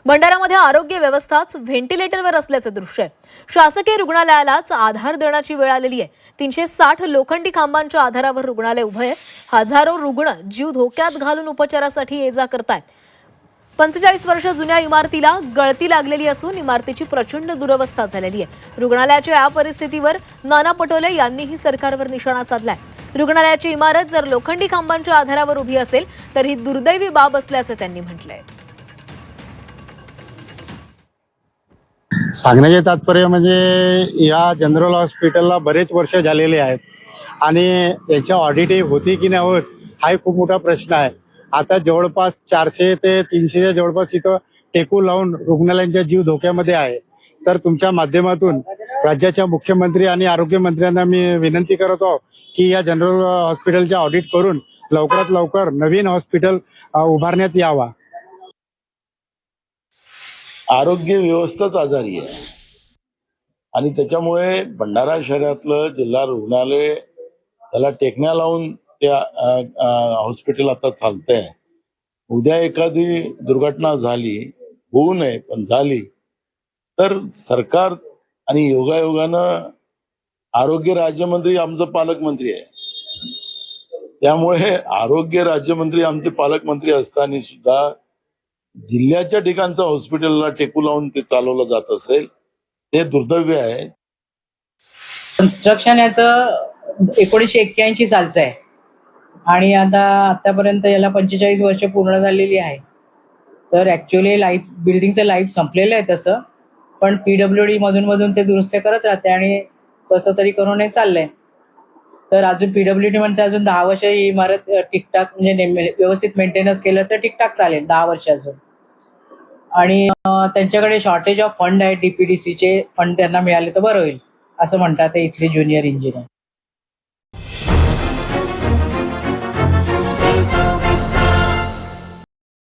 भंडारामध्ये आरोग्य व्यवस्थाच व्हेंटिलेटरवर असल्याचं दृश्य आहे. शासकीय रुग्णालयालाच आधार देण्याची वेळ आलेली आहे. 360 लोखंडी खांबांच्या आधारावर रुग्णालय उभं आहे. हजारो रुग्ण जीव धोक्यात घालून उपचारासाठी ये जा करतायत. 45 वर्ष जुन्या इमारतीला गळती लागलेली असून इमारतीची प्रचंड दुरवस्था झालेली आहे. रुग्णालयाच्या या परिस्थितीवर नाना पटोले यांनीही सरकारवर निशाणा साधलाय. रुग्णालयाची इमारत जर लोखंडी खांबांच्या आधारावर उभी असेल तर ही दुर्दैवी बाब असल्याचं त्यांनी म्हटलंय. सांगण्याचे तात्पर्य म्हणजे या जनरल हॉस्पिटलला बरेच वर्ष झालेले आहेत आणि याच्या ऑडिट होती की नाही होत हा खूप मोठा प्रश्न आहे. आता जवळपास 400 ते 300 जवळपास इथं टेकू लावून रुग्णालयांचा जीव धोक्यामध्ये आहे. तर तुमच्या माध्यमातून राज्याच्या मुख्यमंत्री आणि आरोग्यमंत्र्यांना मी विनंती करत आहोत की या जनरल हॉस्पिटलचे ऑडिट करून लवकरात लवकर नवीन हॉस्पिटल उभारण्यात यावा. आरोग्य व्यवस्थाच आजारी आहे आणि त्याच्यामुळे भंडारा शहरातलं जिल्हा रुग्णालय त्याला टेकण्या लावून त्या हॉस्पिटल आता चालतंय. उद्या एखादी दुर्घटना झाली, होऊ नये पण झाली, तर सरकार आणि योगायोगानं आरोग्य राज्यमंत्री आमचं पालकमंत्री आहे. त्यामुळे आरोग्य राज्यमंत्री आमचे पालकमंत्री असताना सुद्धा जिल्ह्याच्या ठिकाणचं हॉस्पिटलला टेकू लावून ते चालवलं जात असेल ते दुर्दैवी आहे. कन्स्ट्रक्शन याचं 1981 सालचं आहे आणि आतापर्यंत याला 45 वर्ष पूर्ण झालेली आहे. तर ऍक्च्युअली बिल्डिंगचं लाईफ संपलेलं आहे तसं, पण PWD मधून ते दुरुस्त करत राहते आणि कसं तरी करून हे चाललंय. तर अजून PWD म्हणते अजून 10 वर्ष ही इमारत ठीकठाक म्हणजे व्यवस्थित मेंटेनन्स केलं तर ठीकठाक चालेल 10 वर्ष अजून. आणि त्यांच्याकडे शॉर्टेज ऑफ फंड आहे, DPDCचे फंड त्यांना मिळाले तर बरं होईल असं म्हणतात ते इथले ज्युनियर इंजिनियर.